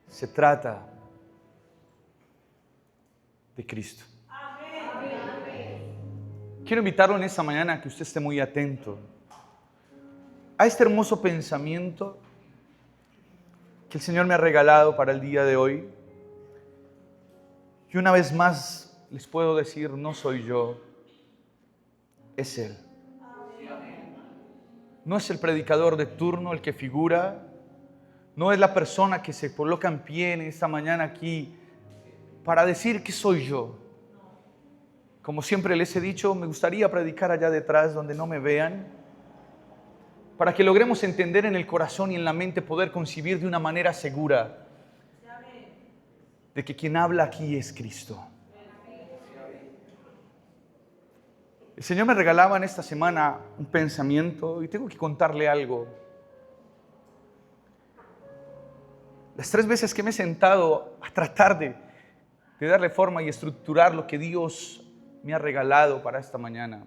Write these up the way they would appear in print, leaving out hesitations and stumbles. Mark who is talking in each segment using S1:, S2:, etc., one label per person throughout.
S1: Se trata de Cristo. Quiero invitarlo en esta mañana a que usted esté muy atento a este hermoso pensamiento que el Señor me ha regalado para el día de hoy. Y una vez más les puedo decir, no soy yo, es Él. No es el predicador de turno el que figura, no es la persona que se coloca en pie en esta mañana aquí para decir que soy yo. Como siempre les he dicho, me gustaría predicar allá detrás donde no me vean, para que logremos entender en el corazón y en la mente, poder concebir de una manera segura de que quien habla aquí es Cristo. El Señor me regalaba en esta semana un pensamiento y tengo que contarle algo. Las 3 veces que me he sentado a tratar de darle forma y estructurar lo que Dios me ha regalado para esta mañana,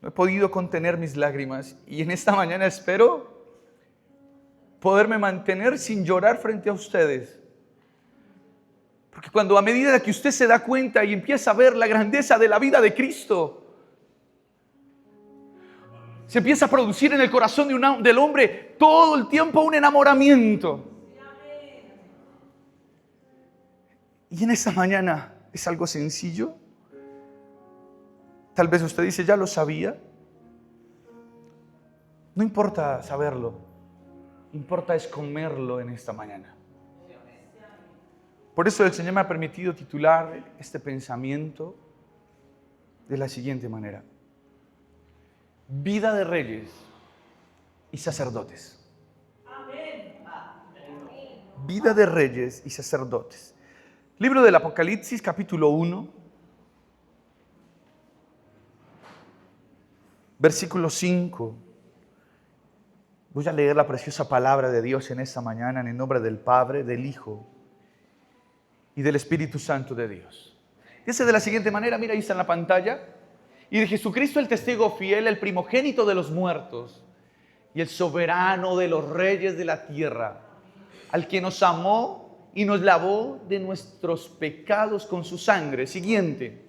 S1: no he podido contener mis lágrimas y en esta mañana espero poderme mantener sin llorar frente a ustedes. Porque cuando a medida que usted se da cuenta y empieza a ver la grandeza de la vida de Cristo, se empieza a producir en el corazón del hombre todo el tiempo un enamoramiento. Y en esta mañana es algo sencillo. Tal vez usted dice, ya lo sabía. No importa saberlo, importa es comerlo en esta mañana. Por eso el Señor me ha permitido titular este pensamiento de la siguiente manera: vida de reyes y sacerdotes. Vida de reyes y sacerdotes. Libro del Apocalipsis, capítulo 1, versículo 5. Voy a leer la preciosa palabra de Dios en esta mañana en el nombre del Padre, del Hijo y del Espíritu Santo de Dios. Dice de la siguiente manera, mira, ahí está en la pantalla: y de Jesucristo el testigo fiel, el primogénito de los muertos y el soberano de los reyes de la tierra, al que nos amó y nos lavó de nuestros pecados con su sangre. Siguiente: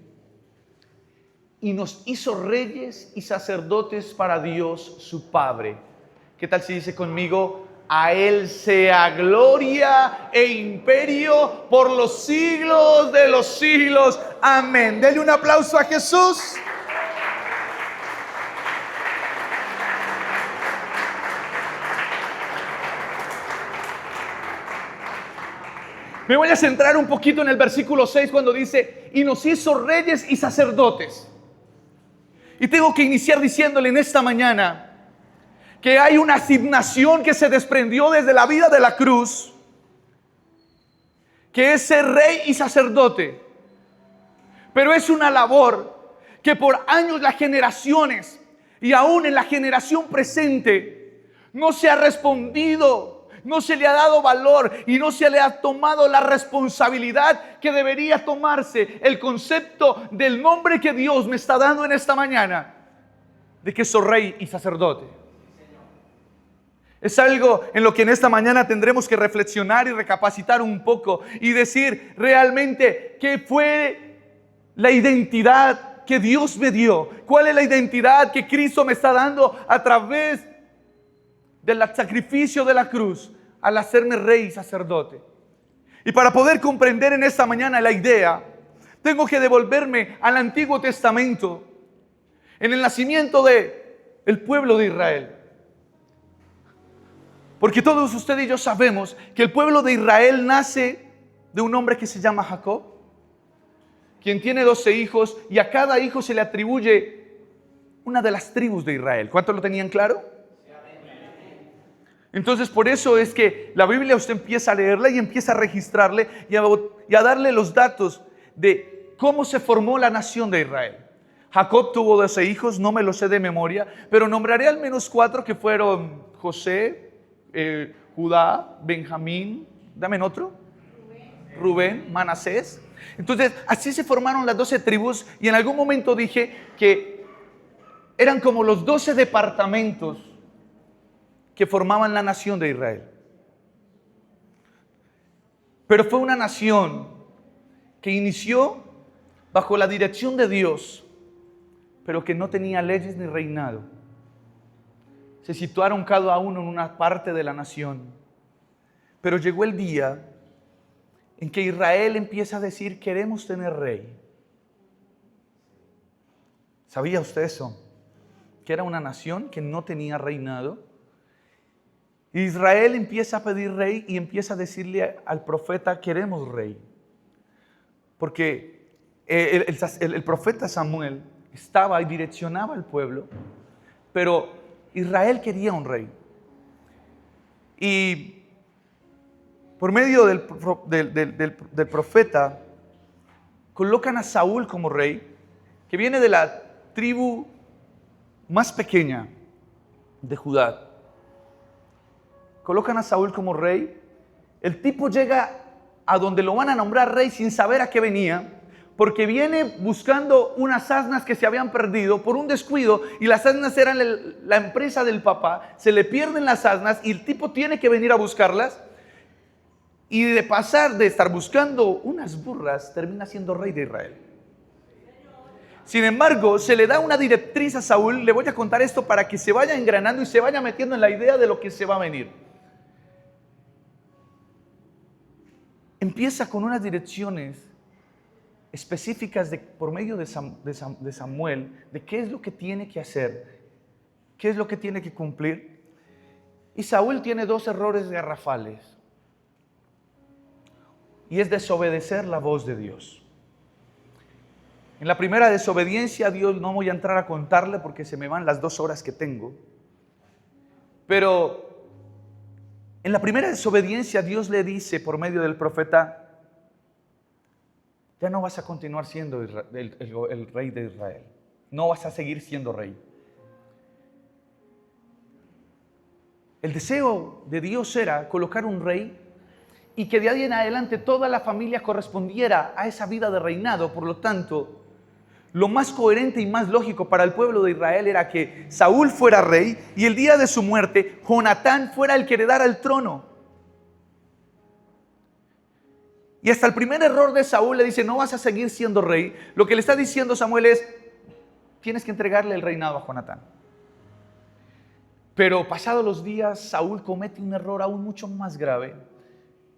S1: y nos hizo reyes y sacerdotes para Dios su Padre. ¿Qué tal si dice conmigo? A Él sea gloria e imperio por los siglos de los siglos. Amén. Denle un aplauso a Jesús. Me voy a centrar un poquito en el versículo 6 cuando dice, y nos hizo reyes y sacerdotes. Y tengo que iniciar diciéndole en esta mañana que hay una asignación que se desprendió desde la vida de la cruz, que es ser rey y sacerdote. Pero es una labor que por años las generaciones y aún en la generación presente no se ha respondido, no se le ha dado valor y no se le ha tomado la responsabilidad que debería tomarse el concepto del nombre que Dios me está dando en esta mañana, de que soy rey y sacerdote. Es algo en lo que en esta mañana tendremos que reflexionar y recapacitar un poco y decir realmente qué fue la identidad que Dios me dio, cuál es la identidad que Cristo me está dando a través del sacrificio de la cruz al hacerme rey y sacerdote. Y para poder comprender en esta mañana la idea, tengo que devolverme al Antiguo Testamento, en el nacimiento del pueblo de Israel. Porque todos ustedes y yo sabemos que el pueblo de Israel nace de un hombre que se llama Jacob, quien tiene 12 hijos y a cada hijo se le atribuye una de las tribus de Israel. ¿Cuántos lo tenían claro? Entonces por eso es que la Biblia usted empieza a leerla y empieza a registrarle y a darle los datos de cómo se formó la nación de Israel. Jacob tuvo 12 hijos, no me lo sé de memoria, pero nombraré al menos 4 que fueron José, Judá, Benjamín, dame otro, Rubén, Manasés. Entonces así se formaron las 12 tribus y en algún momento dije que eran como los 12 departamentos que formaban la nación de Israel. Pero fue una nación que inició bajo la dirección de Dios, pero que no tenía leyes ni reinado. Se situaron cada uno en una parte de la nación. Pero llegó el día en que Israel empieza a decir: queremos tener rey. ¿Sabía usted eso? Que era una nación que no tenía reinado. Israel empieza a pedir rey y empieza a decirle al profeta: queremos rey. Porque el profeta Samuel estaba y direccionaba al pueblo, pero Israel quería un rey. Y por medio del profeta colocan a Saúl como rey, que viene de la tribu más pequeña de Judá. Colocan a Saúl como rey. El tipo llega a donde lo van a nombrar rey sin saber a qué venía, porque viene buscando unas asnas que se habían perdido por un descuido, y las asnas eran la empresa del papá. Se le pierden las asnas y el tipo tiene que venir a buscarlas, y de pasar de estar buscando unas burras termina siendo rey de Israel. Sin embargo, se le da una directriz a Saúl. Le voy a contar esto para que se vaya engranando y se vaya metiendo en la idea de lo que se va a venir. Empieza con unas direcciones específicas por medio de Samuel, de qué es lo que tiene que hacer, qué es lo que tiene que cumplir. Y Saúl tiene 2 errores garrafales, y es desobedecer la voz de Dios. En la primera desobediencia, Dios, no voy a entrar a contarle porque se me van las 2 horas que tengo, pero en la primera desobediencia, Dios le dice por medio del profeta: ya no vas a continuar siendo el rey de Israel. No vas a seguir siendo rey. El deseo de Dios era colocar un rey y que de ahí en adelante toda la familia correspondiera a esa vida de reinado. Por lo tanto, lo más coherente y más lógico para el pueblo de Israel era que Saúl fuera rey y el día de su muerte, Jonatán fuera el que heredara el trono. Y hasta el primer error de Saúl le dice: no vas a seguir siendo rey. Lo que le está diciendo Samuel es: tienes que entregarle el reinado a Jonatán. Pero pasados los días, Saúl comete un error aún mucho más grave.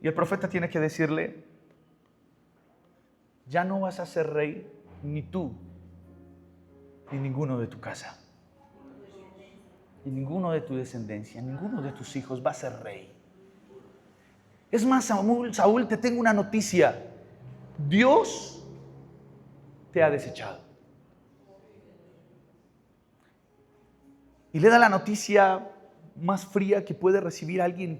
S1: Y el profeta tiene que decirle: ya no vas a ser rey, ni tú, ni ninguno de tu casa, ni ninguno de tu descendencia, ninguno de tus hijos va a ser rey. Es más, Saúl, te tengo una noticia: Dios te ha desechado. Y le da la noticia más fría que puede recibir alguien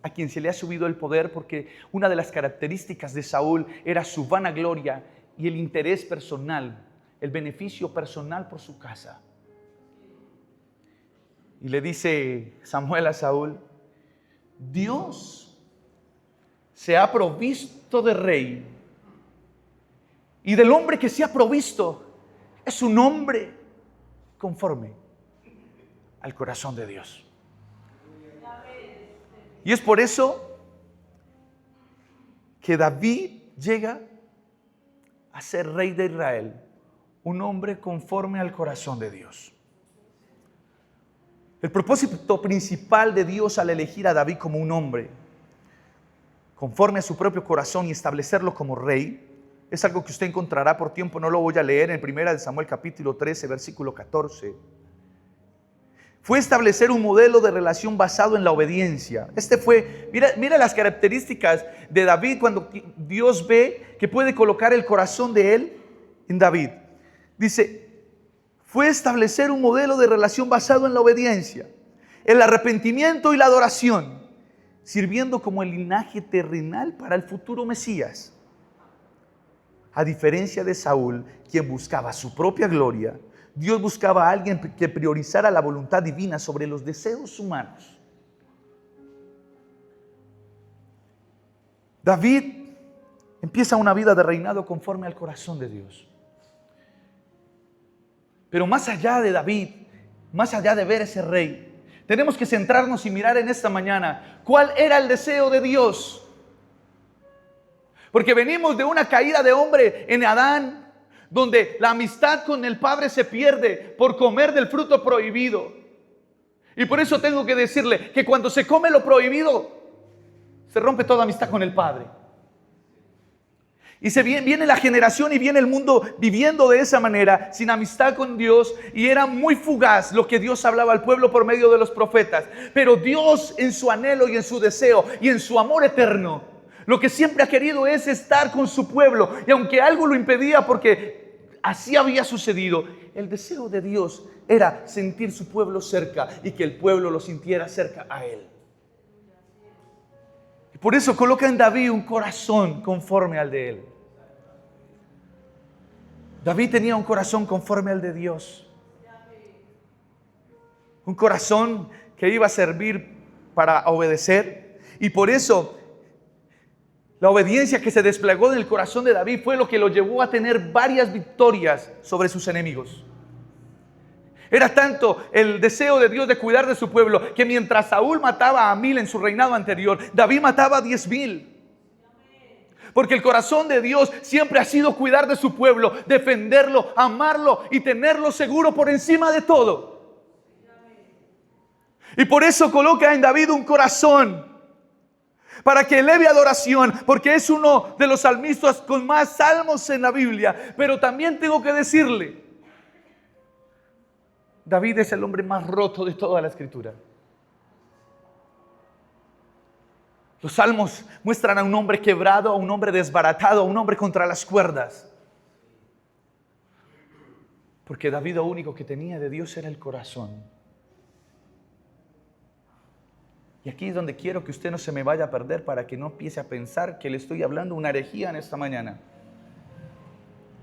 S1: a quien se le ha subido el poder, porque una de las características de Saúl era su vanagloria y el interés personal, el beneficio personal por su casa. Y le dice Samuel a Saúl: Dios se ha provisto de rey, y del hombre que se ha provisto es un hombre conforme al corazón de Dios. Y es por eso que David llega a ser rey de Israel, un hombre conforme al corazón de Dios. El propósito principal de Dios al elegir a David como un hombre conforme a su propio corazón y establecerlo como rey, es algo que usted encontrará. Por tiempo no lo voy a leer, en 1 Samuel capítulo 13, versículo 14. Fue establecer un modelo de relación basado en la obediencia. Mira las características de David cuando Dios ve que puede colocar el corazón de él en David. Dice: fue establecer un modelo de relación basado en la obediencia, el arrepentimiento y la adoración, sirviendo como el linaje terrenal para el futuro Mesías. A diferencia de Saúl, quien buscaba su propia gloria, Dios buscaba a alguien que priorizara la voluntad divina sobre los deseos humanos. David empieza una vida de reinado conforme al corazón de Dios. Pero más allá de David, más allá de ver ese rey, tenemos que centrarnos y mirar en esta mañana cuál era el deseo de Dios. Porque venimos de una caída de hombre en Adán, donde la amistad con el Padre se pierde por comer del fruto prohibido. Y por eso tengo que decirle que cuando se come lo prohibido, se rompe toda amistad con el Padre. Y viene la generación y viene el mundo viviendo de esa manera, sin amistad con Dios, y era muy fugaz lo que Dios hablaba al pueblo por medio de los profetas. Pero Dios, en su anhelo y en su deseo y en su amor eterno, lo que siempre ha querido es estar con su pueblo. Y aunque algo lo impedía, porque así había sucedido, el deseo de Dios era sentir su pueblo cerca y que el pueblo lo sintiera cerca a Él. Y por eso coloca en David un corazón conforme al de Él. David tenía un corazón conforme al de Dios. Un corazón que iba a servir para obedecer. Y por eso la obediencia que se desplegó en el corazón de David fue lo que lo llevó a tener varias victorias sobre sus enemigos. Era tanto el deseo de Dios de cuidar de su pueblo, que mientras Saúl mataba a 1000 en su reinado anterior, David mataba a 10,000. Porque el corazón de Dios siempre ha sido cuidar de su pueblo, defenderlo, amarlo y tenerlo seguro por encima de todo. Y por eso coloca en David un corazón para que eleve adoración, porque es uno de los salmistas con más salmos en la Biblia. Pero también tengo que decirle, David es el hombre más roto de toda la Escritura. Los salmos muestran a un hombre quebrado, a un hombre desbaratado, a un hombre contra las cuerdas. Porque David lo único que tenía de Dios era el corazón. Y aquí es donde quiero que usted no se me vaya a perder, para que no empiece a pensar que le estoy hablando una herejía en esta mañana.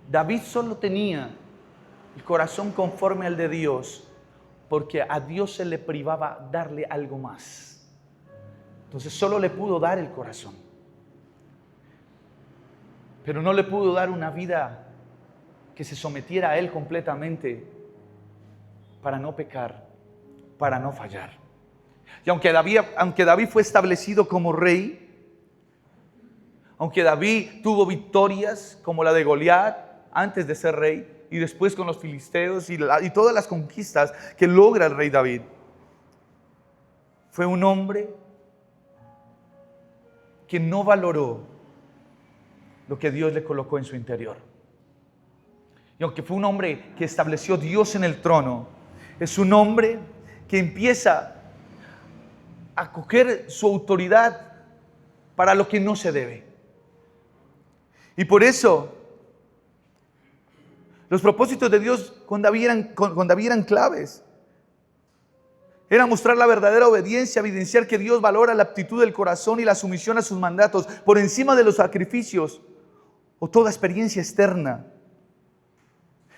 S1: David solo tenía el corazón conforme al de Dios porque a Dios se le privaba darle algo más. Entonces solo le pudo dar el corazón, pero no le pudo dar una vida que se sometiera a Él completamente para no pecar, para no fallar. Y aunque David fue establecido como rey, aunque David tuvo victorias como la de Goliat antes de ser rey y después con los filisteos y todas las conquistas que logra el rey David, fue un hombre que no valoró lo que Dios le colocó en su interior. Y aunque fue un hombre que estableció Dios en el trono, es un hombre que empieza a coger su autoridad para lo que no se debe. Y por eso los propósitos de Dios con David eran claves. Era mostrar la verdadera obediencia, evidenciar que Dios valora la aptitud del corazón y la sumisión a sus mandatos por encima de los sacrificios o toda experiencia externa.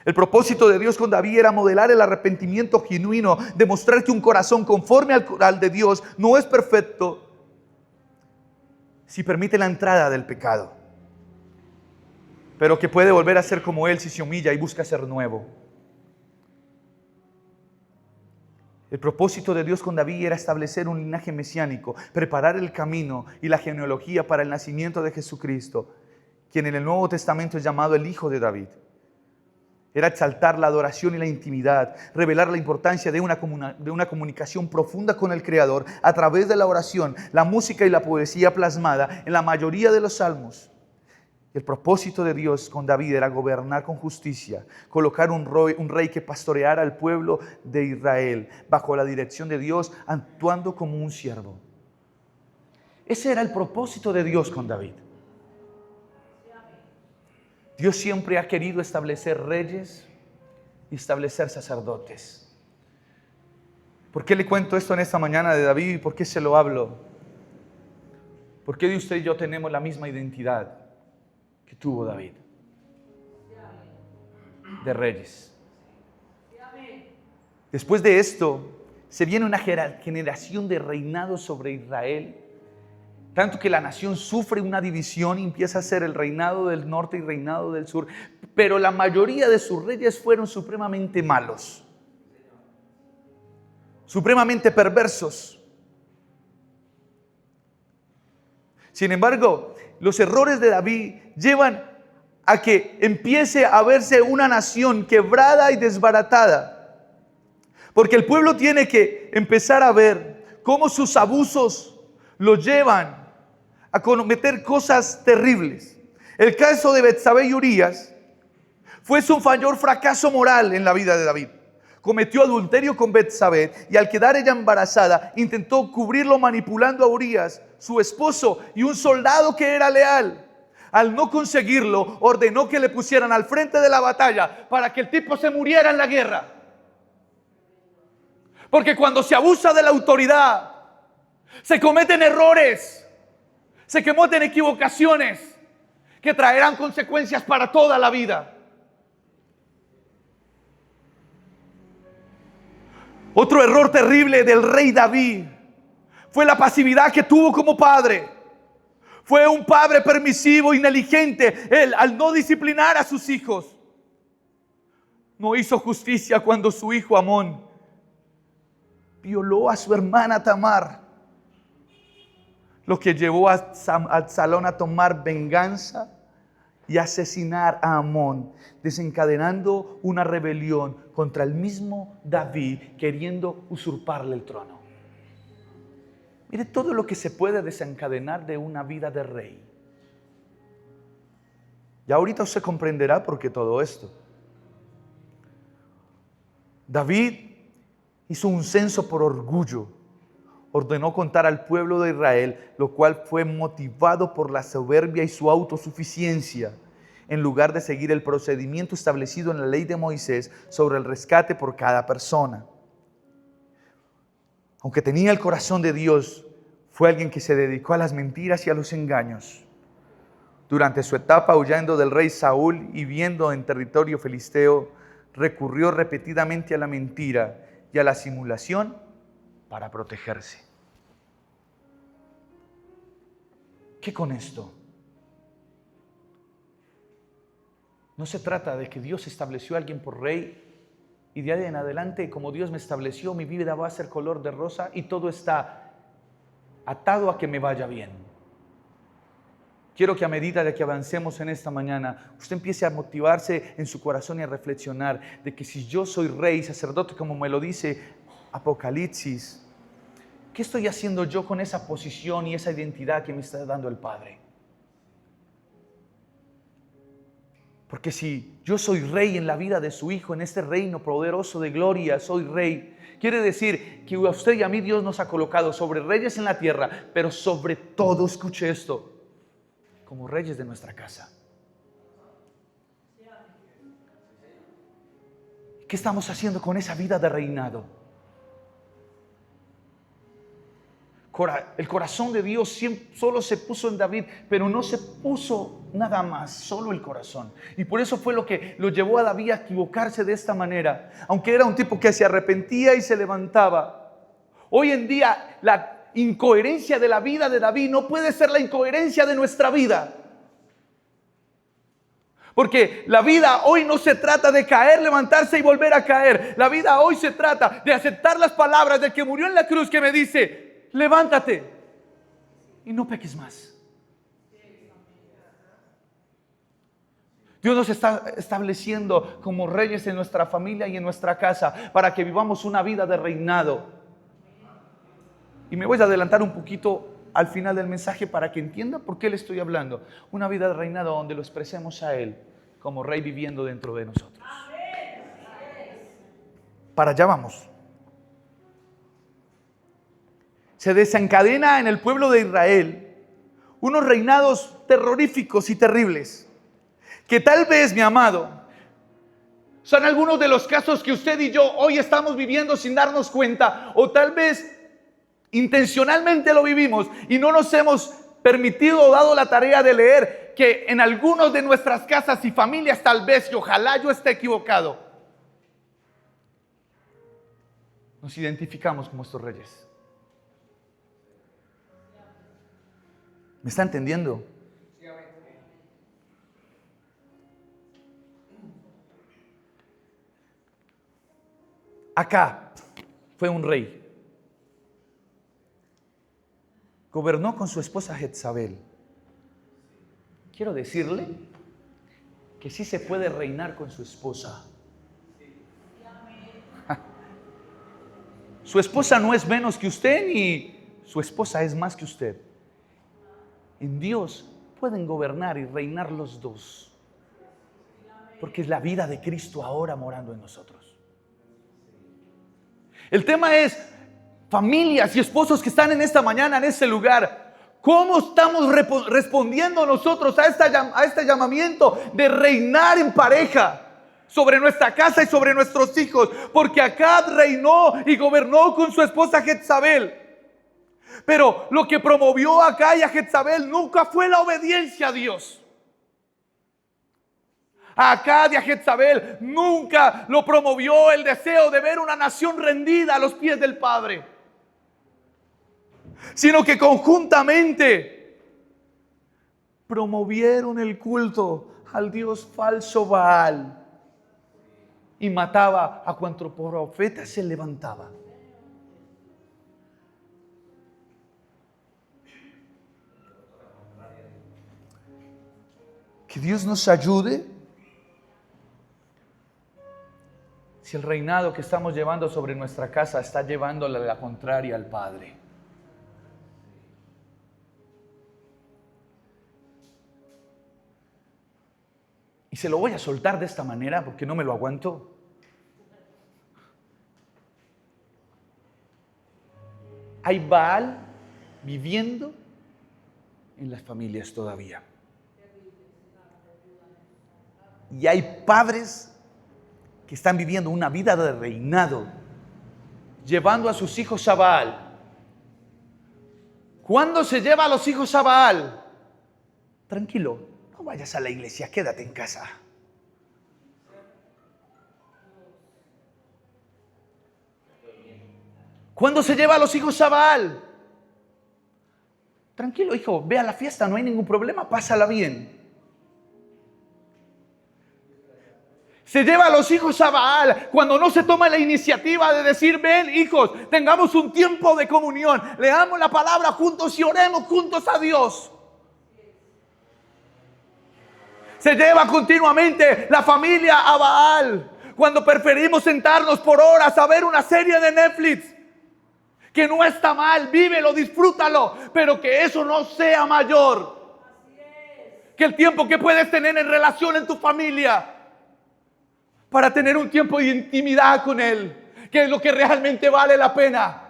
S1: El propósito de Dios con David era modelar el arrepentimiento genuino, demostrar que un corazón conforme al de Dios no es perfecto si permite la entrada del pecado, pero que puede volver a ser como Él si se humilla y busca ser nuevo. El propósito de Dios con David era establecer un linaje mesiánico, preparar el camino y la genealogía para el nacimiento de Jesucristo, quien en el Nuevo Testamento es llamado el Hijo de David. Era exaltar la adoración y la intimidad, revelar la importancia de una comunicación profunda con el Creador a través de la oración, la música y la poesía plasmada en la mayoría de los salmos. El propósito de Dios con David era gobernar con justicia, colocar un rey que pastoreara al pueblo de Israel bajo la dirección de Dios, actuando como un siervo. Ese era el propósito de Dios con David. Dios siempre ha querido establecer reyes y establecer sacerdotes. ¿Por qué le cuento esto en esta mañana de David y por qué se lo hablo? Porque usted y yo tenemos la misma identidad que tuvo David, de reyes. Después de esto, se viene una generación de reinado sobre Israel, tanto que la nación sufre una división y empieza a ser el reinado del norte y reinado del sur, pero la mayoría de sus reyes fueron supremamente malos, supremamente perversos. Sin embargo, los errores de David llevan a que empiece a verse una nación quebrada y desbaratada. Porque el pueblo tiene que empezar a ver cómo sus abusos lo llevan a cometer cosas terribles. El caso de Betsabé y Urías fue su mayor fracaso moral en la vida de David. Cometió adulterio con Betsabé y al quedar ella embarazada intentó cubrirlo manipulando a Urías, su esposo y un soldado que era leal. Al no conseguirlo, ordenó que le pusieran al frente de la batalla para que el tipo se muriera en la guerra. Porque cuando se abusa de la autoridad, se cometen errores, se cometen equivocaciones que traerán consecuencias para toda la vida. Otro error terrible del rey David fue la pasividad que tuvo como padre. Fue un padre permisivo y negligente. Él, al no disciplinar a sus hijos, no hizo justicia cuando su hijo Amón violó a su hermana Tamar, lo que llevó a Absalón a tomar venganza y asesinar a Amón, desencadenando una rebelión contra el mismo David, queriendo usurparle el trono. Mire todo lo que se puede desencadenar de una vida de rey. Ya ahorita usted comprenderá por qué todo esto. David hizo un censo por orgullo. Ordenó contar al pueblo de Israel, lo cual fue motivado por la soberbia y su autosuficiencia, en lugar de seguir el procedimiento establecido en la ley de Moisés sobre el rescate por cada persona. Aunque tenía el corazón de Dios, fue alguien que se dedicó a las mentiras y a los engaños. Durante su etapa huyendo del rey Saúl y viviendo en territorio filisteo, recurrió repetidamente a la mentira y a la simulación para protegerse. ¿Qué con esto? No se trata de que Dios estableció a alguien por rey y de ahí en adelante, como Dios me estableció, mi vida va a ser color de rosa y todo está atado a que me vaya bien. Quiero que a medida de que avancemos en esta mañana, usted empiece a motivarse en su corazón y a reflexionar de que si yo soy rey, sacerdote, como me lo dice Apocalipsis, ¿qué estoy haciendo yo con esa posición y esa identidad que me está dando el Padre? Porque si yo soy rey en la vida de su Hijo, en este reino poderoso de gloria, soy rey, quiere decir que a usted y a mí Dios nos ha colocado sobre reyes en la tierra, pero sobre todo, escuche esto, como reyes de nuestra casa. ¿Qué estamos haciendo con esa vida de reinado? El corazón de Dios solo se puso en David, pero no se puso nada más, solo el corazón. Y por eso fue lo que lo llevó a David a equivocarse de esta manera. Aunque era un tipo que se arrepentía y se levantaba. Hoy en día la incoherencia de la vida de David no puede ser la incoherencia de nuestra vida. Porque la vida hoy no se trata de caer, levantarse y volver a caer. La vida hoy se trata de aceptar las palabras del que murió en la cruz, que me dice: levántate y no peques más. Dios nos está estableciendo como reyes en nuestra familia y en nuestra casa para que vivamos una vida de reinado. Y me voy a adelantar un poquito al final del mensaje para que entienda por qué le estoy hablando. Una vida de reinado donde lo expresemos a Él como Rey viviendo dentro de nosotros. Para allá vamos. Se desencadena en el pueblo de Israel unos reinados terroríficos y terribles, que tal vez, mi amado, son algunos de los casos que usted y yo hoy estamos viviendo sin darnos cuenta, o tal vez intencionalmente lo vivimos y no nos hemos permitido o dado la tarea de leer que en algunos de nuestras casas y familias tal vez, y ojalá yo esté equivocado, nos identificamos como estos reyes. ¿Me está entendiendo? Acá fue un rey. gobernó con su esposa Jezabel. Quiero decirle que sí se puede reinar con su esposa. Su esposa no es menos que usted, ni su esposa es más que usted. En Dios pueden gobernar y reinar los dos, porque es la vida de Cristo ahora morando en nosotros. El tema es, familias y esposos que están en esta mañana, en este lugar, ¿cómo estamos respondiendo nosotros a este llamamiento de reinar en pareja sobre nuestra casa y sobre nuestros hijos? Porque Acab reinó y gobernó con su esposa Jezabel. Pero lo que promovió a Acab y a Jezabel nunca fue la obediencia a Dios. A Acab y a Jezabel nunca lo promovió el deseo de ver una nación rendida a los pies del Padre, sino que conjuntamente promovieron el culto al Dios falso Baal y mataba a cuanto profeta se levantaba. Que Dios nos ayude. Si el reinado que estamos llevando sobre nuestra casa está llevándole la contraria al Padre. Y se lo voy a soltar de esta manera porque no me lo aguanto. Hay Baal viviendo en las familias todavía. Y hay padres que están viviendo una vida de reinado, llevando a sus hijos a Baal. ¿Cuándo se lleva a los hijos a Baal? Tranquilo, no vayas a la iglesia, quédate en casa. ¿Cuándo se lleva a los hijos a Baal? Tranquilo, hijo, ve a la fiesta, no hay ningún problema, pásala bien. Se lleva a los hijos a Baal cuando no se toma la iniciativa de decir, ven hijos, tengamos un tiempo de comunión, leamos la palabra juntos y oremos juntos a Dios. Se lleva continuamente la familia a Baal cuando preferimos sentarnos por horas a ver una serie de Netflix, que no está mal, vívelo, disfrútalo, pero que eso no sea mayor que el tiempo que puedes tener en relación en tu familia, para tener un tiempo de intimidad con Él, que es lo que realmente vale la pena.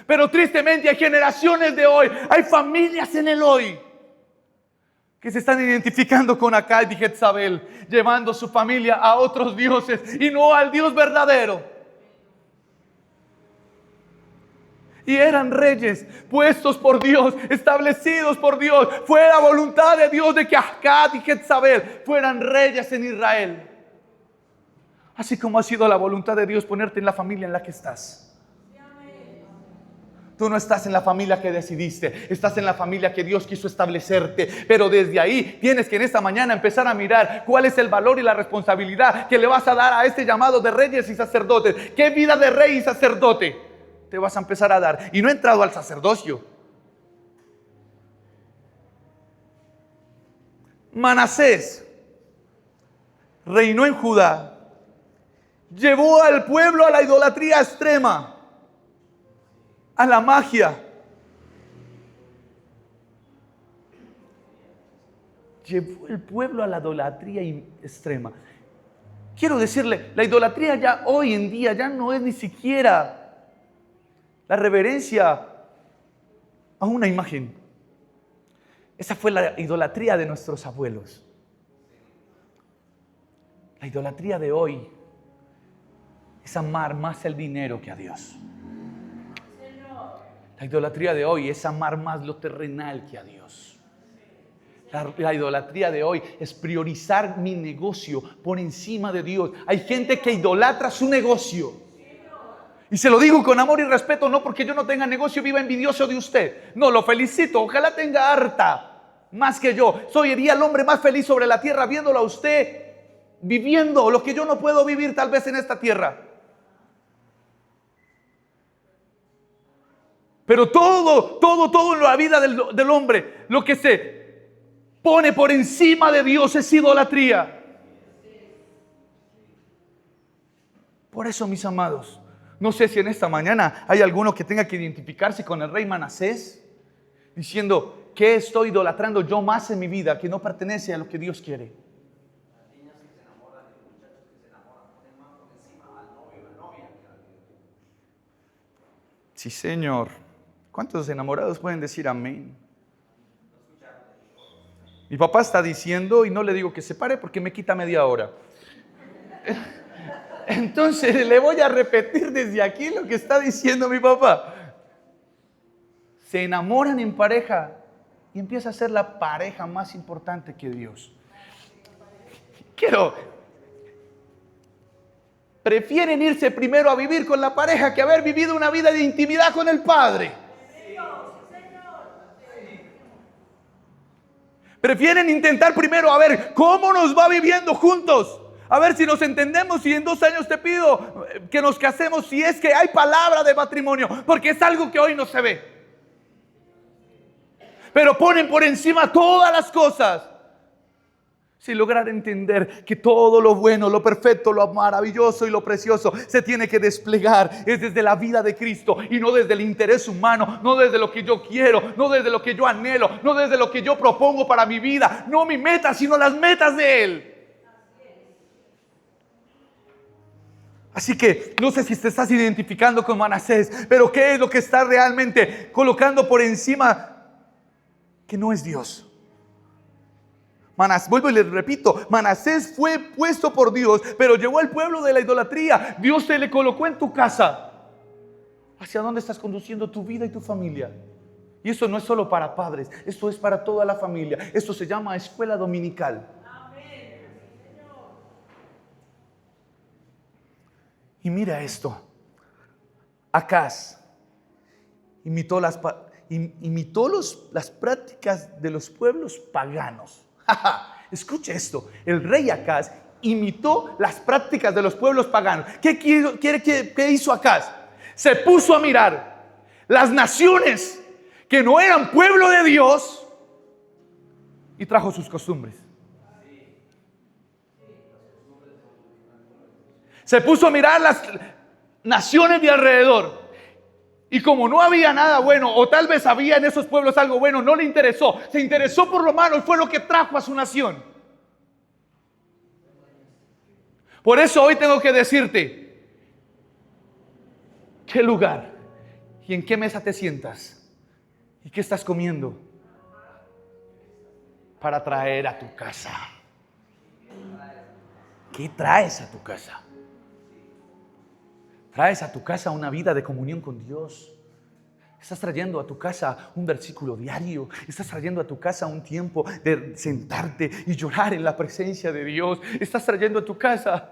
S1: Pero tristemente hay generaciones de hoy, hay familias en el hoy, que se están identificando con Acab y Jezabel, llevando su familia a otros dioses y no al Dios verdadero. Y eran reyes puestos por Dios, establecidos por Dios. Fue la voluntad de Dios de que Acab y Jezabel fueran reyes en Israel. Así como ha sido la voluntad de Dios ponerte en la familia en la que estás. Tú no estás en la familia que decidiste, estás en la familia que Dios quiso establecerte. Pero desde ahí tienes que en esta mañana empezar a mirar cuál es el valor y la responsabilidad que le vas a dar a este llamado de reyes y sacerdotes. ¿Qué vida de rey y sacerdote te vas a empezar a dar? Y no he entrado al sacerdocio. Manasés reinó en Judá. Llevó al pueblo a la idolatría extrema, a la magia. Llevó el pueblo a la idolatría extrema. Quiero decirle, la idolatría ya hoy en día ya no es ni siquiera la reverencia a una imagen. Esa fue la idolatría de nuestros abuelos. La idolatría de hoy es amar más el dinero que a Dios. La idolatría de hoy es amar más lo terrenal que a Dios. La idolatría de hoy es priorizar mi negocio por encima de Dios. Hay gente que idolatra su negocio. Y se lo digo con amor y respeto, no porque yo no tenga negocio viva envidioso de usted. No, lo felicito, ojalá tenga harta más que yo. Sería el hombre más feliz sobre la tierra viéndolo a usted viviendo lo que yo no puedo vivir tal vez en esta tierra. Pero todo en la vida del hombre, lo que se pone por encima de Dios es idolatría. Por eso, mis amados, no sé si en esta mañana hay alguno que tenga que identificarse con el rey Manasés, diciendo, ¿qué estoy idolatrando yo más en mi vida que no pertenece a lo que Dios quiere? Sí, Señor. ¿Cuántos enamorados pueden decir amén? Mi papá está diciendo, y no le digo que se pare porque me quita media hora. Entonces le voy a repetir desde aquí lo que está diciendo mi papá. Se enamoran en pareja y empieza a ser la pareja más importante que Dios. Prefieren irse primero a vivir con la pareja que haber vivido una vida de intimidad con el Padre. Prefieren intentar primero a ver cómo nos va viviendo juntos. A ver si nos entendemos y en 2 años te pido que nos casemos si es que hay palabra de matrimonio. Porque es algo que hoy no se ve. Pero ponen por encima todas las cosas. Sin lograr entender que todo lo bueno, lo perfecto, lo maravilloso y lo precioso se tiene que desplegar es desde la vida de Cristo y no desde el interés humano, no desde lo que yo quiero, no desde lo que yo anhelo, no desde lo que yo propongo para mi vida, no mi meta, sino las metas de Él. Así que no sé si te estás identificando con Manasés, pero ¿qué es lo que está realmente colocando por encima que no es Dios? Vuelvo y les repito, Manasés fue puesto por Dios, pero llevó al pueblo de la idolatría. Dios te le colocó en tu casa. ¿Hacia dónde estás conduciendo tu vida y tu familia? Y eso no es solo para padres, esto es para toda la familia. Esto se llama escuela dominical. Y mira esto. Acaz imitó las prácticas de los pueblos paganos. Escuche esto, el rey Acaz imitó las prácticas de los pueblos paganos. ¿Qué hizo Acaz? Se puso a mirar las naciones que no eran pueblo de Dios y trajo sus costumbres. Se puso a mirar las naciones de alrededor. Y como no había nada bueno, o tal vez había en esos pueblos algo bueno, no le interesó. Se interesó por lo malo y fue lo que trajo a su nación. Por eso hoy tengo que decirte, ¿qué lugar y en qué mesa te sientas? ¿Y qué estás comiendo? Para traer a tu casa. ¿Qué traes a tu casa? Traes a tu casa una vida de comunión con Dios. Estás trayendo a tu casa un versículo diario. Estás trayendo a tu casa un tiempo de sentarte y llorar en la presencia de Dios. Estás trayendo a tu casa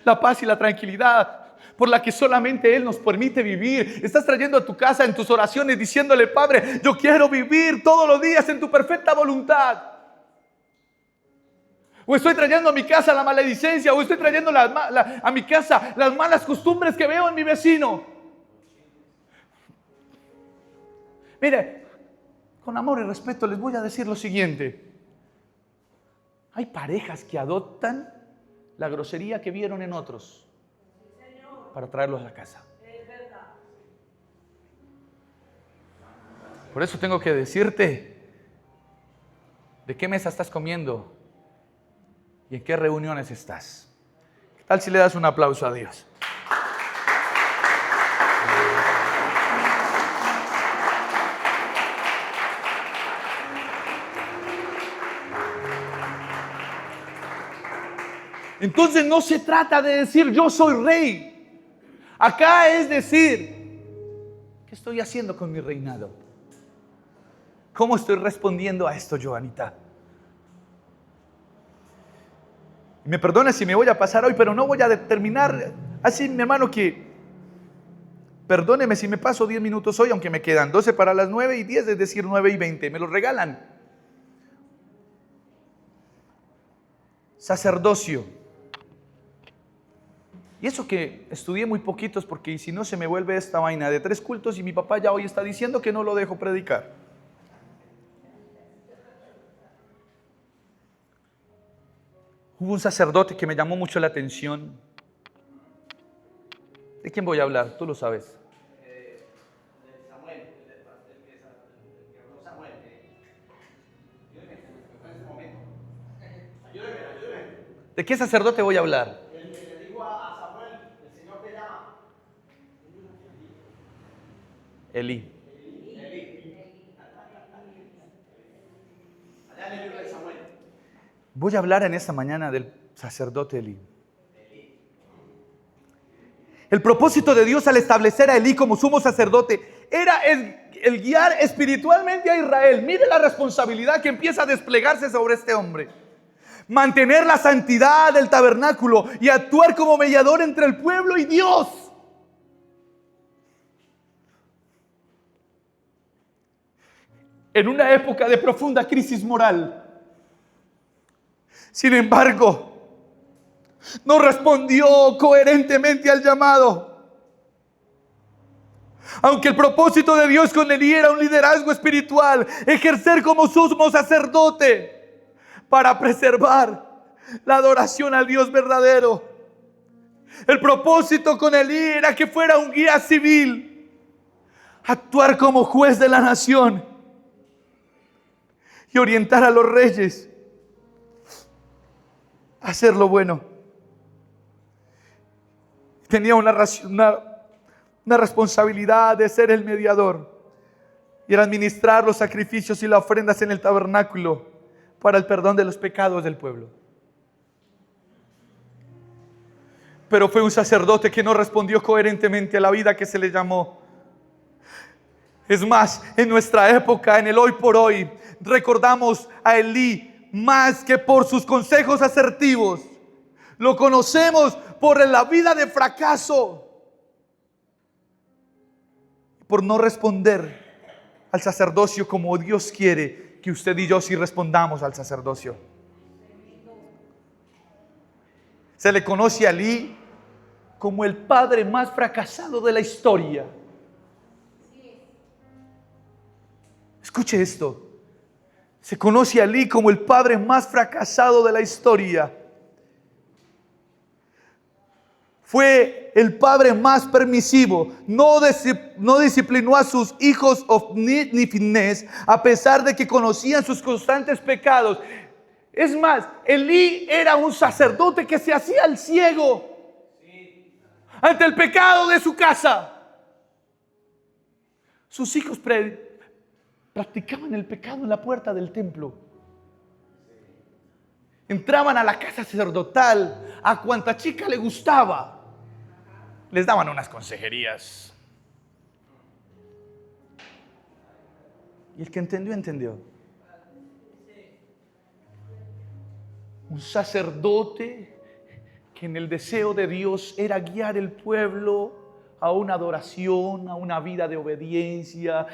S1: la paz y la tranquilidad por la que solamente Él nos permite vivir. Estás trayendo a tu casa en tus oraciones diciéndole, Padre, yo quiero vivir todos los días en tu perfecta voluntad. O estoy trayendo a mi casa la maledicencia, o estoy trayendo a mi casa las malas costumbres que veo en mi vecino. Mire, con amor y respeto les voy a decir lo siguiente. Hay parejas que adoptan la grosería que vieron en otros para traerlos a la casa. Por eso tengo que decirte, ¿de qué mesa estás comiendo? ¿Y en qué reuniones estás? ¿Qué tal si le das un aplauso a Dios? Entonces no se trata de decir yo soy rey. Acá es decir, ¿qué estoy haciendo con mi reinado? ¿Cómo estoy respondiendo a esto, Joanita? Me perdone si me voy a pasar hoy, pero no voy a determinar así, mi hermano, que perdóneme si me paso 10 minutos hoy, aunque me quedan 12 para las 9 y 10, es decir, 9 y 20. Me lo regalan. Sacerdocio. Y eso que estudié muy poquitos, porque si no se me vuelve esta vaina de 3 cultos y mi papá ya hoy está diciendo que no lo dejo predicar. Hubo un sacerdote que me llamó mucho la atención. ¿De quién voy a hablar? Tú lo sabes. Samuel, Samuel. ¿De qué sacerdote voy a hablar? El que le dijo a Samuel, el Señor te llama. Elí. Allá en el libro de Samuel. Voy a hablar en esta mañana del sacerdote Elí. El propósito de Dios al establecer a Elí como sumo sacerdote era el guiar espiritualmente a Israel. Mire la responsabilidad que empieza a desplegarse sobre este hombre. Mantener la santidad del tabernáculo y actuar como mediador entre el pueblo y Dios. En una época de profunda crisis moral. Sin embargo, no respondió coherentemente al llamado. Aunque el propósito de Dios con Elí era un liderazgo espiritual, ejercer como sumo sacerdote para preservar la adoración al Dios verdadero. El propósito con Elí era que fuera un guía civil, actuar como juez de la nación y orientar a los reyes a hacer lo bueno. Tenía una responsabilidad de ser el mediador y el administrar los sacrificios y las ofrendas en el tabernáculo para el perdón de los pecados del pueblo. Pero fue un sacerdote que no respondió coherentemente a la vida que se le llamó. Es más, en nuestra época, en el hoy por hoy, recordamos a Elí más que por sus consejos asertivos. Lo conocemos por la vida de fracaso, por no responder al sacerdocio como Dios quiere que usted y yo sí respondamos al sacerdocio. Se le conoce a Elí como el padre más fracasado de la historia. Escuche esto. Se conoce a Elí como el padre más fracasado de la historia. Fue el padre más permisivo. No disciplinó a sus hijos Ofni ni Finés, a pesar de que conocían sus constantes pecados. Es más, Elí era un sacerdote que se hacía el ciego ante el pecado de su casa. Sus hijos practicaban el pecado en la puerta del templo. Entraban a la casa sacerdotal, a cuanta chica le gustaba. Les daban unas consejerías. Y el que entendió, entendió. Un sacerdote que en el deseo de Dios era guiar el pueblo a una adoración, a una vida de obediencia,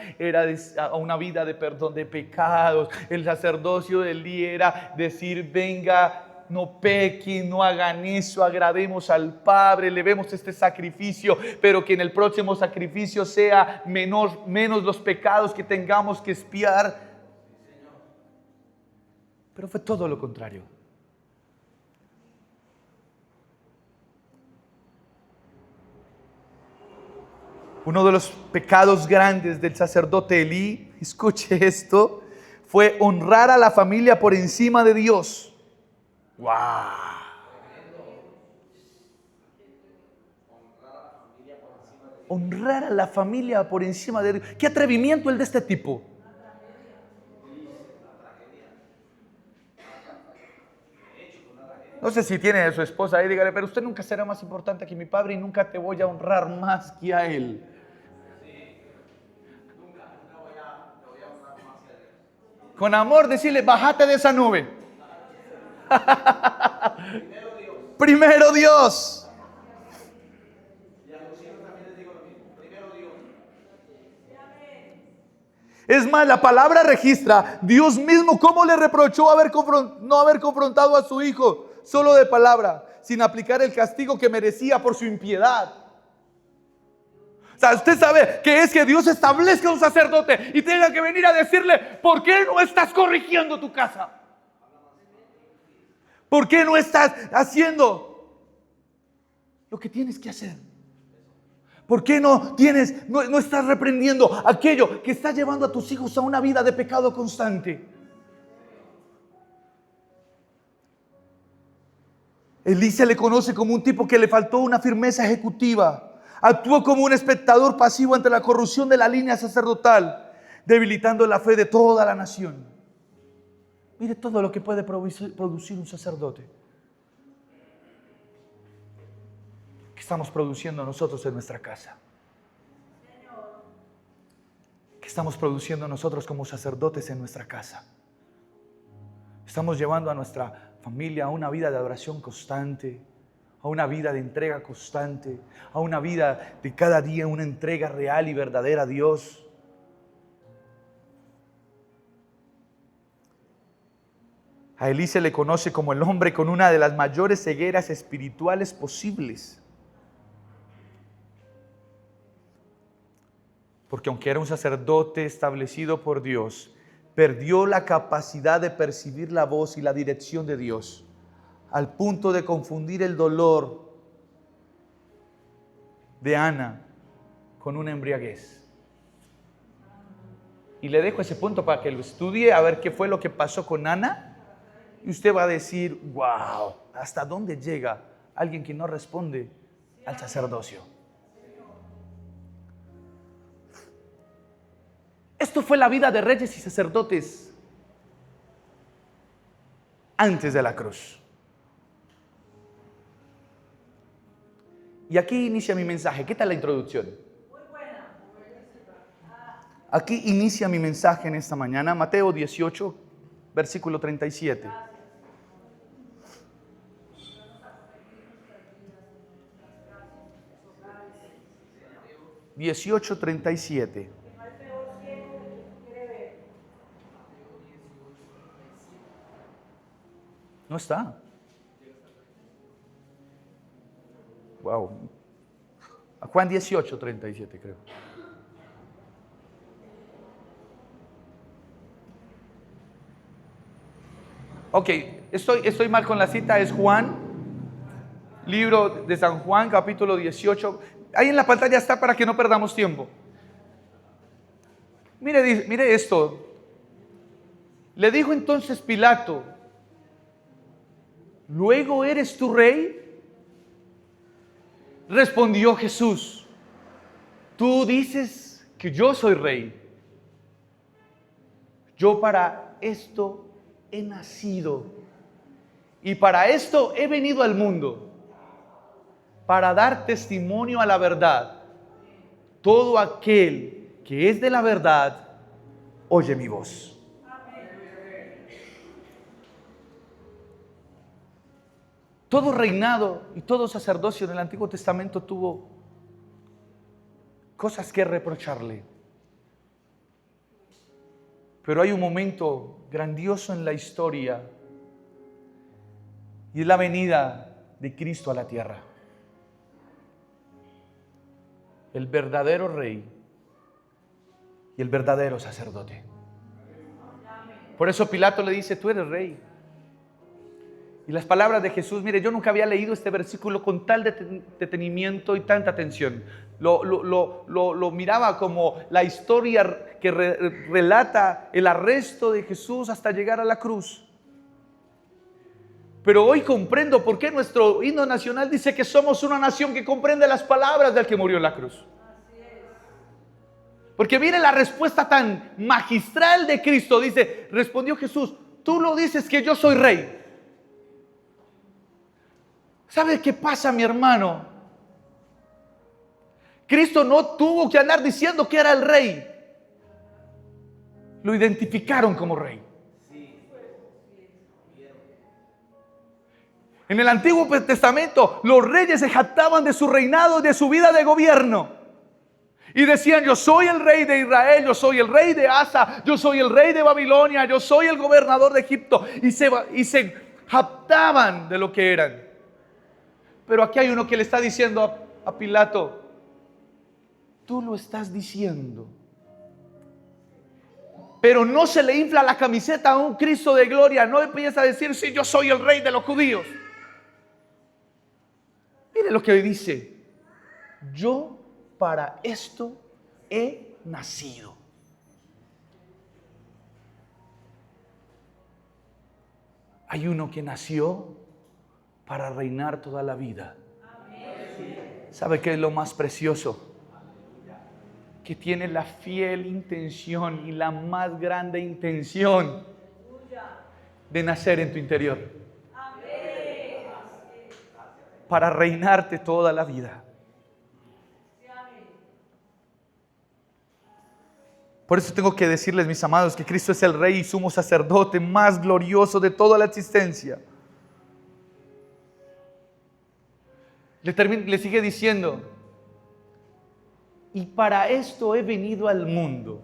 S1: a una vida de perdón de pecados. El sacerdocio de Elí era decir: venga, no pequen, no hagan eso, agrademos al Padre, elevemos este sacrificio, pero que en el próximo sacrificio sea menos los pecados que tengamos que expiar. Pero fue todo lo contrario. Uno de los pecados grandes del sacerdote Elí, escuche esto, fue honrar a la familia por encima de Dios. ¡Wow! Honrar a la familia por encima de Dios. ¿Qué atrevimiento el de este tipo? No sé si tiene a su esposa ahí, dígale: pero usted nunca será más importante que mi padre y nunca te voy a honrar más que a él. Con amor decirle: bájate de esa nube. Primero Dios. Es más, la palabra registra Dios mismo cómo le reprochó no haber confrontado a su hijo solo de palabra, sin aplicar el castigo que merecía por su impiedad. O sea, usted sabe que es que Dios establezca un sacerdote y tenga que venir a decirle: ¿por qué no estás corrigiendo tu casa? ¿Por qué no estás haciendo lo que tienes que hacer? ¿Por qué no estás reprendiendo aquello que está llevando a tus hijos a una vida de pecado constante? Elí se le conoce como un tipo que le faltó una firmeza ejecutiva. Actuó como un espectador pasivo ante la corrupción de la línea sacerdotal, debilitando la fe de toda la nación. Mire todo lo que puede producir un sacerdote. ¿Qué estamos produciendo nosotros en nuestra casa? ¿Qué estamos produciendo nosotros como sacerdotes en nuestra casa? Estamos llevando a nuestra familia a una vida de adoración constante, a una vida de entrega constante, a una vida de cada día una entrega real y verdadera a Dios. A Elí se le conoce como el hombre con una de las mayores cegueras espirituales posibles. Porque aunque era un sacerdote establecido por Dios, perdió la capacidad de percibir la voz y la dirección de Dios, al punto de confundir el dolor de Ana con una embriaguez. Y le dejo ese punto para que lo estudie, a ver qué fue lo que pasó con Ana. Y usted va a decir: wow, ¿hasta dónde llega alguien que no responde al sacerdocio? Esto fue la vida de reyes y sacerdotes antes de la cruz. Y aquí inicia mi mensaje. ¿Qué tal la introducción? Muy buena. Aquí inicia mi mensaje en esta mañana. Mateo 18, versículo 37. 18:37. No está. Wow. Juan 18:37, creo. Ok, estoy mal con la cita. Es Juan, libro de San Juan, capítulo 18. Ahí en la pantalla está para que no perdamos tiempo. Mire esto. Le dijo entonces Pilato: ¿luego eres tú rey? Respondió Jesús: tú dices que yo soy rey. Yo para esto he nacido y para esto he venido al mundo, para dar testimonio a la verdad. Todo aquel que es de la verdad oye mi voz. Todo reinado y todo sacerdocio en el Antiguo Testamento tuvo cosas que reprocharle. Pero hay un momento grandioso en la historia y es la venida de Cristo a la tierra. El verdadero rey y el verdadero sacerdote. Por eso Pilato le dice: tú eres rey. Y las palabras de Jesús, mire, yo nunca había leído este versículo con tal detenimiento y tanta atención. Lo miraba como la historia que relata el arresto de Jesús hasta llegar a la cruz. Pero hoy comprendo por qué nuestro himno nacional dice que somos una nación que comprende las palabras del que murió en la cruz. Porque mire la respuesta tan magistral de Cristo. Dice, respondió Jesús: tú lo dices que yo soy rey. ¿Sabe qué pasa, mi hermano? Cristo no tuvo que andar diciendo que era el rey. Lo identificaron como rey. En el Antiguo Testamento, los reyes se jactaban de su reinado, de su vida de gobierno. Y decían: yo soy el rey de Israel, yo soy el rey de Asa, yo soy el rey de Babilonia, yo soy el gobernador de Egipto. Y se jactaban de lo que eran. Pero aquí hay uno que le está diciendo a Pilato, tú lo estás diciendo. Pero no se le infla la camiseta a un Cristo de gloria. No empieza a decir, sí, yo soy el rey de los judíos. Mire lo que dice. Yo para esto he nacido. Hay uno que nació para reinar toda la vida. ¿Sabe qué es lo más precioso? Que tiene la fiel intención y la más grande intención de nacer en tu interior. Para reinarte toda la vida. Por eso tengo que decirles, mis amados, que Cristo es el Rey y sumo sacerdote más glorioso de toda la existencia. Le sigue diciendo, y para esto he venido al mundo.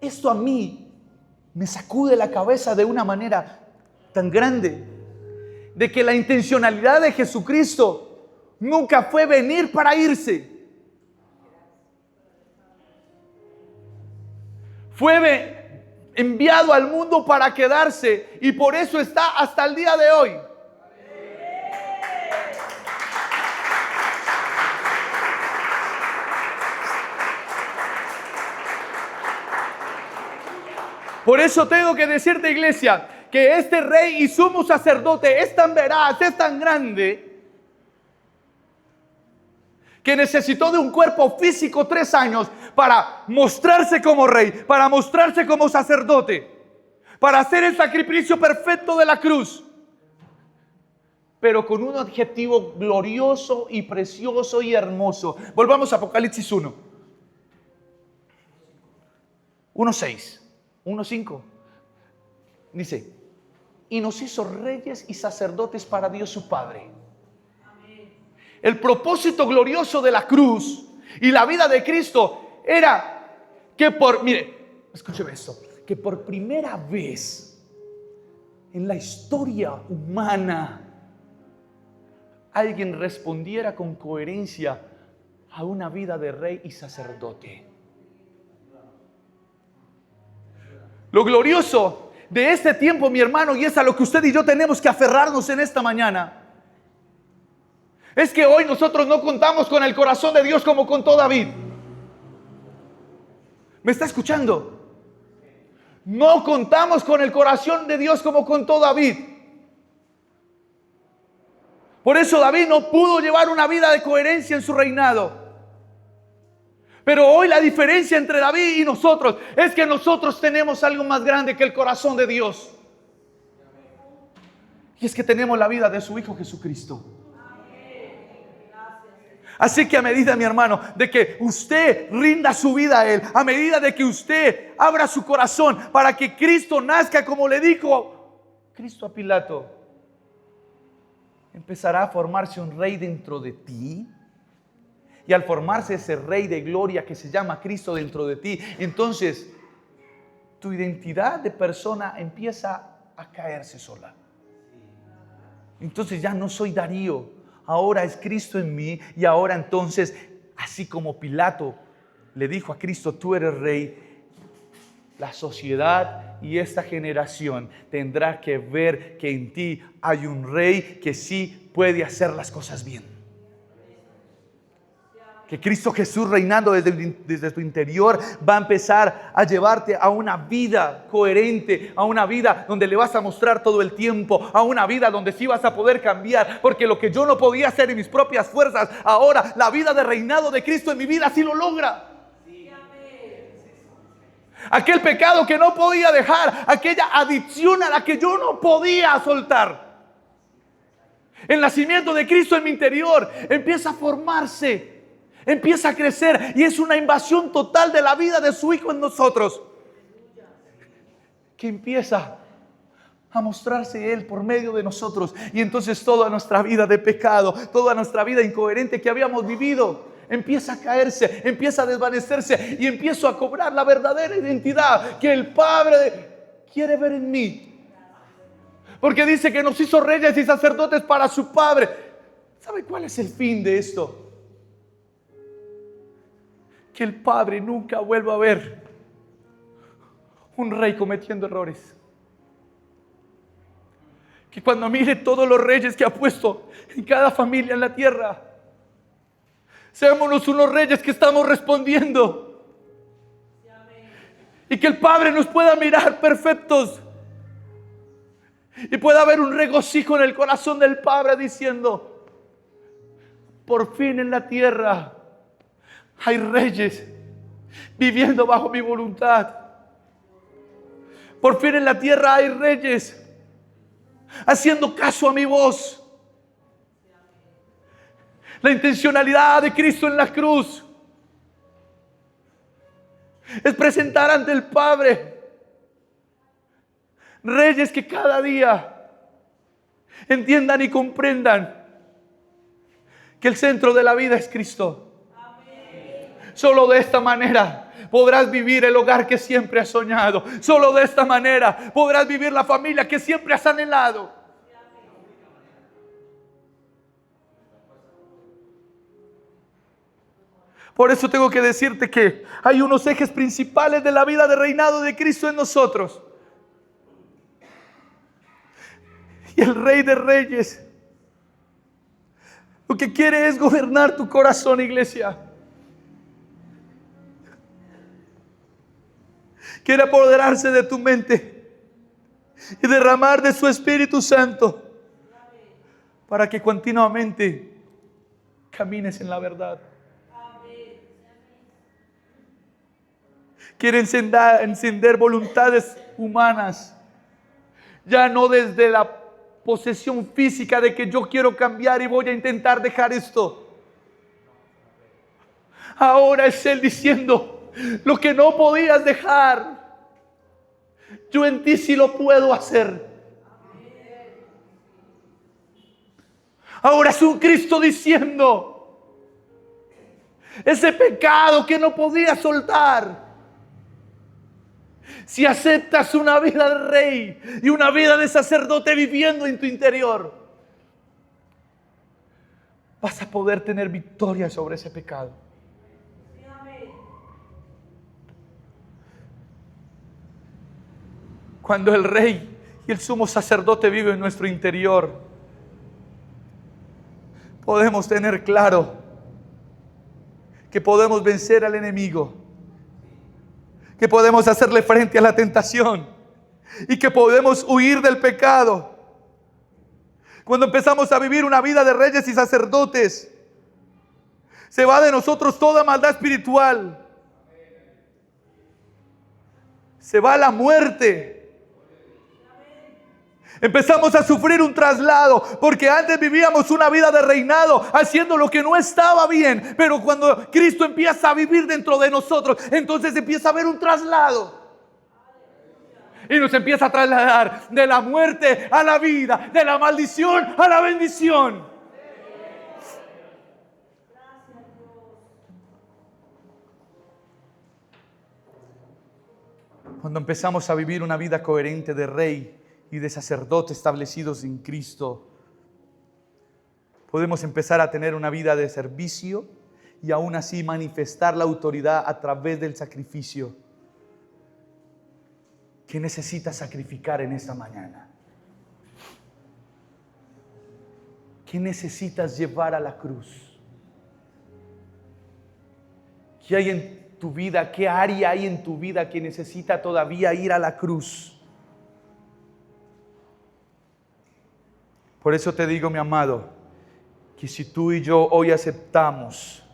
S1: Esto a mí me sacude la cabeza de una manera tan grande, de que la intencionalidad de Jesucristo nunca fue venir para irse. Fue enviado al mundo para quedarse y por eso está hasta el día de hoy. Por eso tengo que decirte, iglesia, que este rey y sumo sacerdote es tan veraz, es tan grande, que necesitó de un cuerpo físico 3 años para mostrarse como rey, para mostrarse como sacerdote, para hacer el sacrificio perfecto de la cruz, pero con un objetivo glorioso y precioso y hermoso. Volvamos a Apocalipsis 1. 1:6. 1:5 dice, y nos hizo reyes y sacerdotes para Dios su Padre. El propósito glorioso de la cruz y la vida de Cristo era que escúcheme esto, que por primera vez en la historia humana alguien respondiera con coherencia a una vida de rey y sacerdote. Lo glorioso de este tiempo, mi hermano, y es a lo que usted y yo tenemos que aferrarnos en esta mañana, es que hoy nosotros no contamos con el corazón de Dios como contó David. ¿Me está escuchando? No contamos con el corazón de Dios como contó David. Por eso David no pudo llevar una vida de coherencia en su reinado. Pero hoy la diferencia entre David y nosotros es que nosotros tenemos algo más grande que el corazón de Dios. Y es que tenemos la vida de su Hijo Jesucristo. Así que a medida, mi hermano, de que usted rinda su vida a Él, a medida de que usted abra su corazón para que Cristo nazca, como le dijo Cristo a Pilato, empezará a formarse un rey dentro de ti. Y al formarse ese rey de gloria que se llama Cristo dentro de ti, entonces tu identidad de persona empieza a caerse sola. Entonces ya no soy Darío, ahora es Cristo en mí. Y ahora entonces, así como Pilato le dijo a Cristo, tú eres rey, la sociedad y esta generación tendrá que ver que en ti hay un rey que sí puede hacer las cosas bien. Que Cristo Jesús reinando desde tu interior va a empezar a llevarte a una vida coherente, a una vida donde le vas a mostrar todo el tiempo, a una vida donde sí vas a poder cambiar, porque lo que yo no podía hacer en mis propias fuerzas, ahora la vida de reinado de Cristo en mi vida sí lo logra. Aquel pecado que no podía dejar, aquella adicción a la que yo no podía soltar, el nacimiento de Cristo en mi interior empieza a formarse, empieza a crecer y es una invasión total de la vida de su Hijo en nosotros, que empieza a mostrarse Él por medio de nosotros. Y entonces toda nuestra vida de pecado, toda nuestra vida incoherente que habíamos vivido, empieza a caerse, empieza a desvanecerse y empiezo a cobrar la verdadera identidad que el Padre quiere ver en mí. Porque dice que nos hizo reyes y sacerdotes para su Padre. ¿Sabe cuál es el fin de esto? Que el Padre nunca vuelva a ver un rey cometiendo errores. Que cuando mire todos los reyes que ha puesto en cada familia en la tierra, seamos unos reyes que estamos respondiendo. Y que el Padre nos pueda mirar perfectos. Y pueda haber un regocijo en el corazón del Padre diciendo: por fin en la tierra hay reyes viviendo bajo mi voluntad. Por fin en la tierra hay reyes haciendo caso a mi voz. La intencionalidad de Cristo en la cruz es presentar ante el Padre reyes que cada día entiendan y comprendan que el centro de la vida es Cristo. Solo de esta manera podrás vivir el hogar que siempre has soñado. Solo de esta manera podrás vivir la familia que siempre has anhelado. Por eso tengo que decirte que hay unos ejes principales de la vida de reinado de Cristo en nosotros. Y el Rey de Reyes lo que quiere es gobernar tu corazón, iglesia. Quiere apoderarse de tu mente y derramar de su Espíritu Santo para que continuamente camines en la verdad. Quiere encender voluntades humanas, ya no desde la posesión física de que yo quiero cambiar y voy a intentar dejar esto. Ahora es Él diciendo: lo que no podías dejar, yo en ti sí lo puedo hacer. Ahora es un Cristo diciendo: ese pecado que no podías soltar, si aceptas una vida de rey y una vida de sacerdote viviendo en tu interior, vas a poder tener victoria sobre ese pecado. Cuando el rey y el sumo sacerdote viven en nuestro interior, podemos tener claro que podemos vencer al enemigo, que podemos hacerle frente a la tentación y que podemos huir del pecado. Cuando empezamos a vivir una vida de reyes y sacerdotes, se va de nosotros toda maldad espiritual. Se va la muerte. Empezamos a sufrir un traslado, porque antes vivíamos una vida de reinado, haciendo lo que no estaba bien. Pero cuando Cristo empieza a vivir dentro de nosotros, entonces empieza a haber un traslado. Y nos empieza a trasladar de la muerte a la vida, de la maldición a la bendición. Cuando empezamos a vivir una vida coherente de rey y de sacerdotes establecidos en Cristo, podemos empezar a tener una vida de servicio y aún así manifestar la autoridad a través del sacrificio. ¿Qué necesitas sacrificar en esta mañana? ¿Qué necesitas llevar a la cruz? ¿Qué hay en tu vida? ¿Qué área hay en tu vida que necesita todavía ir a la cruz? Por eso te digo, mi amado, que si tú y yo hoy aceptamos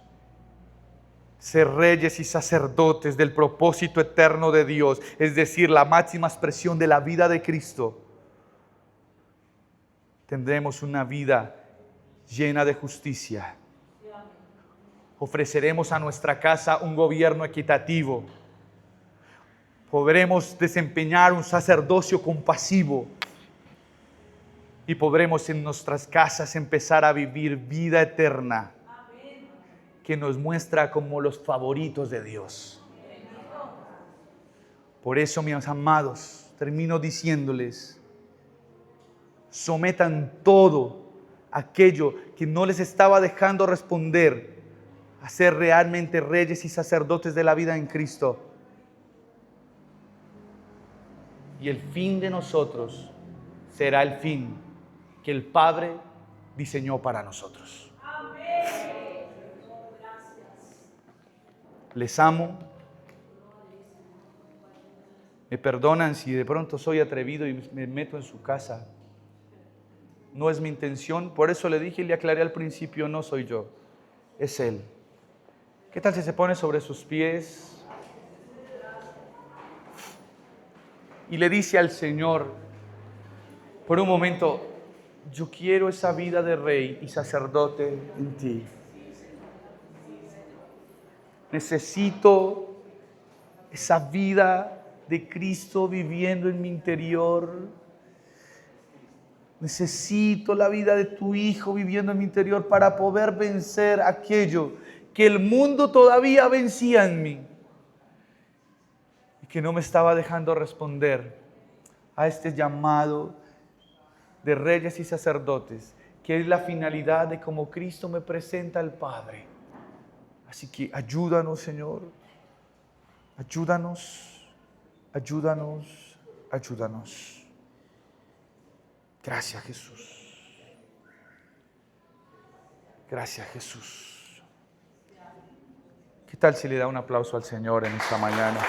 S1: ser reyes y sacerdotes del propósito eterno de Dios, es decir, la máxima expresión de la vida de Cristo, tendremos una vida llena de justicia. Ofreceremos a nuestra casa un gobierno equitativo. Podremos desempeñar un sacerdocio compasivo. Y podremos en nuestras casas empezar a vivir vida eterna que nos muestra como los favoritos de Dios. Por eso, mis amados, termino diciéndoles: sometan todo aquello que no les estaba dejando responder a ser realmente reyes y sacerdotes de la vida en Cristo. Y el fin de nosotros será el fin que el Padre diseñó para nosotros. Les amo. Me perdonan si de pronto soy atrevido y me meto en su casa. No es mi intención. Por eso le dije y le aclaré al principio, no soy yo, es Él. ¿Qué tal si se pone sobre sus pies y le dice al Señor por un momento: yo quiero esa vida de rey y sacerdote en ti. Necesito esa vida de Cristo viviendo en mi interior. Necesito la vida de tu Hijo viviendo en mi interior para poder vencer aquello que el mundo todavía vencía en mí y que no me estaba dejando responder a este llamado de reyes y sacerdotes, que es la finalidad de cómo Cristo me presenta al Padre. Así que ayúdanos, Señor. Ayúdanos, ayúdanos, ayúdanos. Gracias, Jesús. Gracias, Jesús. ¿Qué tal si le da un aplauso al Señor en esta mañana?